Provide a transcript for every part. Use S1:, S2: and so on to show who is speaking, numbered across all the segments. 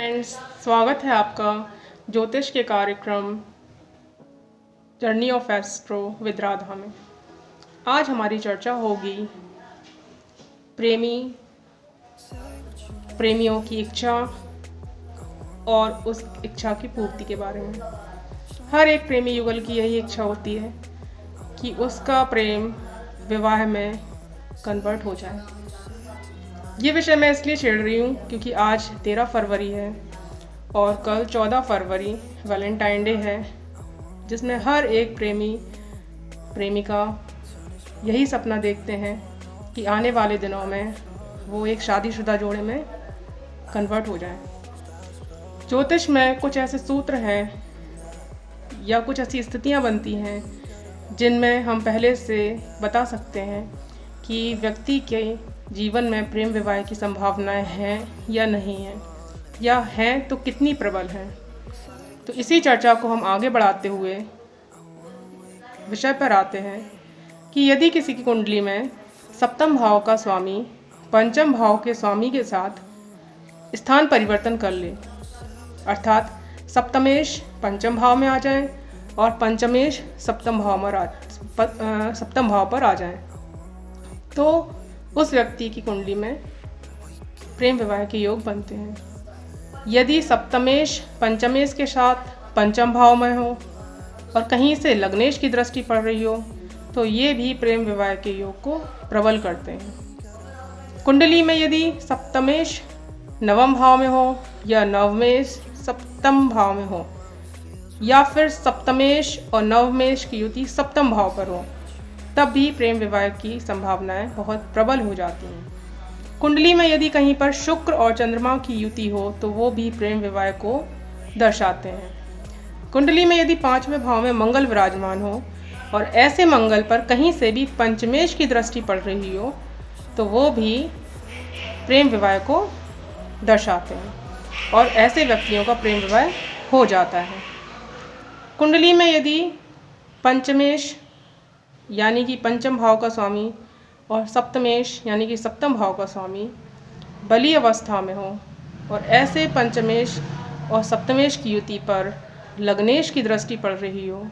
S1: Friends, स्वागत है आपका ज्योतिष के कार्यक्रम journey of astro with Radha में। आज हमारी चर्चा होगी प्रेमियों की इच्छा और उस इच्छा की पूर्ति के बारे में। हर एक प्रेमी युगल की यही इच्छा होती है कि उसका प्रेम विवाह में कन्वर्ट हो जाए। ये विषय मैं इसलिए छेड़ रही हूँ क्योंकि आज 13 फरवरी है और कल 14 फरवरी वैलेंटाइन डे है, जिसमें हर एक प्रेमिका यही सपना देखते हैं कि आने वाले दिनों में वो एक शादीशुदा जोड़े में कन्वर्ट हो जाए। ज्योतिष में कुछ ऐसे सूत्र हैं या कुछ ऐसी स्थितियाँ बनती हैं जिनमें हम पहले से बता सकते हैं कि व्यक्ति के जीवन में प्रेम विवाह की संभावनाएं हैं या नहीं हैं, या हैं तो कितनी प्रबल हैं। तो इसी चर्चा को हम आगे बढ़ाते हुए विषय पर आते हैं कि यदि किसी की कुंडली में सप्तम भाव का स्वामी पंचम भाव के स्वामी के साथ स्थान परिवर्तन कर ले, अर्थात सप्तमेश पंचम भाव में आ जाए और पंचमेश सप्तम भाव पर आ जाए, तो उस व्यक्ति की कुंडली में प्रेम विवाह के योग बनते हैं। यदि सप्तमेश पंचमेश के साथ पंचम भाव में हो और कहीं से लग्नेश की दृष्टि पड़ रही हो, तो ये भी प्रेम विवाह के योग को प्रबल करते हैं। कुंडली में यदि सप्तमेश नवम भाव में हो या नवमेश सप्तम भाव में हो, या फिर सप्तमेश और नवमेश की युति सप्तम भाव पर हो, तब भी प्रेम विवाह की संभावनाएं बहुत प्रबल हो जाती हैं। कुंडली में यदि कहीं पर शुक्र और चंद्रमा की युति हो तो वो भी प्रेम विवाह को दर्शाते हैं। कुंडली में यदि पांचवें भाव में मंगल विराजमान हो और ऐसे मंगल पर कहीं से भी पंचमेश की दृष्टि पड़ रही हो, तो वो भी प्रेम विवाह को दर्शाते हैं और ऐसे व्यक्तियों का प्रेम विवाह हो जाता है। कुंडली में यदि पंचमेश यानी कि पंचम भाव का स्वामी और सप्तमेश यानी कि सप्तम भाव का स्वामी बली अवस्था में हो और ऐसे पंचमेश और सप्तमेश की युति पर लग्नेश की दृष्टि पड़ रही हो,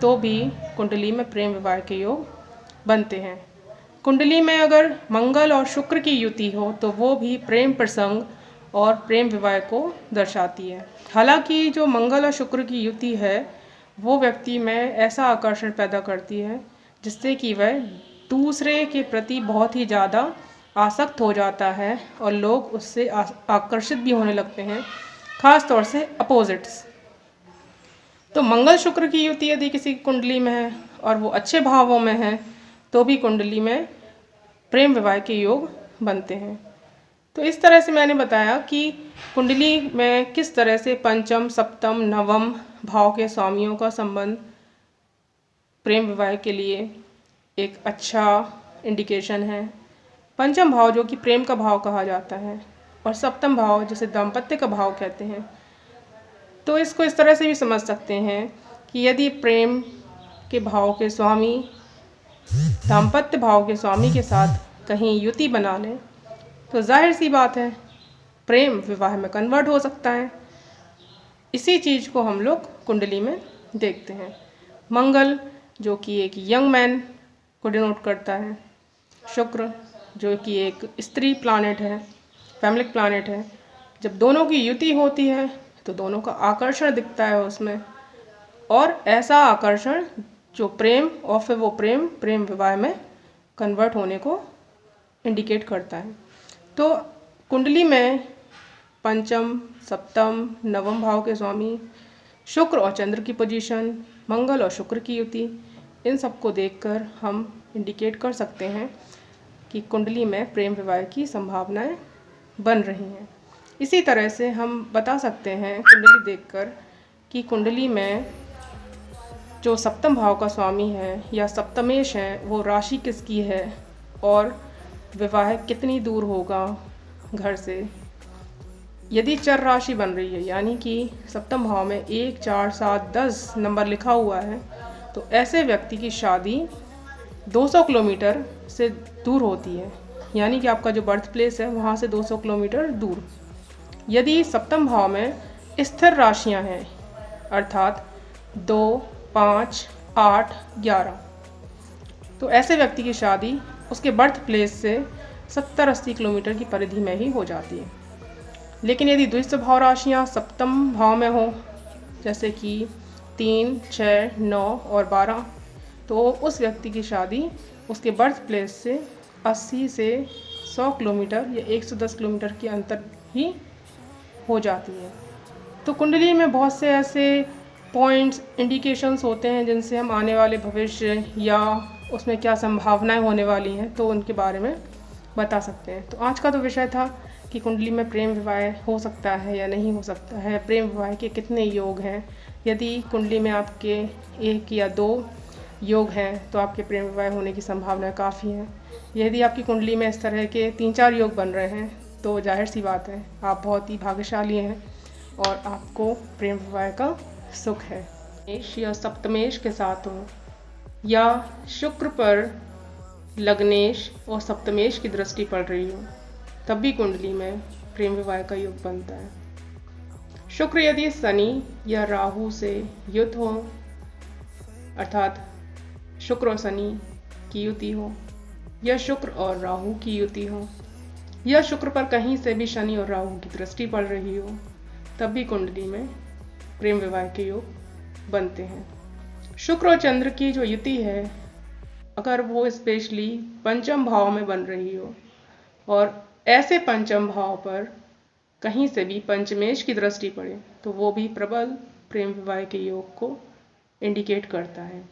S1: तो भी कुंडली में प्रेम विवाह के योग बनते हैं। कुंडली में अगर मंगल और शुक्र की युति हो तो वो भी प्रेम प्रसंग और प्रेम विवाह को दर्शाती है। हालांकि जो मंगल और शुक्र की युति है वो व्यक्ति में ऐसा आकर्षण पैदा करती है जिससे कि वह दूसरे के प्रति बहुत ही ज़्यादा आसक्त हो जाता है और लोग उससे आकर्षित भी होने लगते हैं, खास तौर से अपोजिट्स। तो मंगल शुक्र की युति यदि किसी की कुंडली में है और वो अच्छे भावों में है, तो भी कुंडली में प्रेम विवाह के योग बनते हैं। तो इस तरह से मैंने बताया कि कुंडली में किस तरह से पंचम सप्तम नवम भाव के स्वामियों का संबंध प्रेम विवाह के लिए एक अच्छा इंडिकेशन है। पंचम भाव जो कि प्रेम का भाव कहा जाता है और सप्तम भाव जिसे दाम्पत्य का भाव कहते हैं। तो इसको इस तरह से भी समझ सकते हैं कि यदि प्रेम के भाव के स्वामी दाम्पत्य भाव के स्वामी के साथ कहीं युति बना लें, तो जाहिर सी बात है प्रेम विवाह में कन्वर्ट हो सकता है। इसी चीज़ को हम लोग कुंडली में देखते हैं। मंगल जो कि एक यंग मैन को डिनोट करता है, शुक्र जो कि एक स्त्री प्लानेट है, फैमिलिक प्लानेट है। जब दोनों की युति होती है तो दोनों का आकर्षण दिखता है उसमें, और ऐसा आकर्षण जो प्रेम और फिर वो प्रेम विवाह में कन्वर्ट होने को इंडिकेट करता है। तो कुंडली में पंचम सप्तम नवम भाव के स्वामी, शुक्र और चंद्र की पोजीशन, मंगल और शुक्र की युति, इन सब को देखकर हम इंडिकेट कर सकते हैं कि कुंडली में प्रेम विवाह की संभावनाएं बन रही हैं। इसी तरह से हम बता सकते हैं कुंडली देखकर कि कुंडली में जो सप्तम भाव का स्वामी है या सप्तमेश है वो राशि किसकी है और विवाह कितनी दूर होगा घर से। यदि चर राशि बन रही है यानी कि सप्तम भाव में 1 4 7 10 नंबर लिखा हुआ है, तो ऐसे व्यक्ति की शादी 200 किलोमीटर से दूर होती है, यानी कि आपका जो बर्थ प्लेस है वहाँ से 200 किलोमीटर दूर। यदि सप्तम भाव में स्थिर राशियां हैं अर्थात 2, 5, 8, 11, तो ऐसे व्यक्ति की शादी उसके बर्थ प्लेस से 70-80 किलोमीटर की परिधि में ही हो जाती है। लेकिन यदि द्वितीय भाव राशियाँ सप्तम भाव में हो, जैसे कि 3, 6, 9 और 12, तो उस व्यक्ति की शादी उसके बर्थ प्लेस से 80 से 100 किलोमीटर या 110 किलोमीटर के अंतर ही हो जाती है। तो कुंडली में बहुत से ऐसे पॉइंट्स, इंडिकेशंस होते हैं जिनसे हम आने वाले भविष्य या उसमें क्या संभावनाएं होने वाली हैं तो उनके बारे में बता सकते हैं। तो आज का तो विषय था कि कुंडली में प्रेम विवाह हो सकता है या नहीं हो सकता है, प्रेम विवाह के कितने योग हैं। यदि कुंडली में आपके 1 या 2 योग हैं तो आपके प्रेम विवाह होने की संभावना काफ़ी है। यदि आपकी कुंडली में इस तरह के 3-4 योग बन रहे हैं तो जाहिर सी बात है आप बहुत ही भाग्यशाली हैं और आपको प्रेम विवाह का सुख है। मेष या सप्तमेश के साथ हो या शुक्र पर लग्नेश और सप्तमेश की दृष्टि पड़ रही हो तब भी कुंडली में प्रेम विवाह का योग बनता है। शुक्र यदि शनि या राहु से युत हो अर्थात शुक्र और शनि की युति हो या शुक्र और राहु की युति हो या शुक्र पर कहीं से भी शनि और राहु की दृष्टि पड़ रही हो तब भी कुंडली में प्रेम विवाह के योग बनते हैं। शुक्र और चंद्र की जो युति है अगर वो स्पेशली पंचम भाव में बन रही हो और ऐसे पंचम भाव पर कहीं से भी पंचमेश की दृष्टि पड़े तो वो भी प्रबल प्रेम विवाह के योग को इंडिकेट करता है।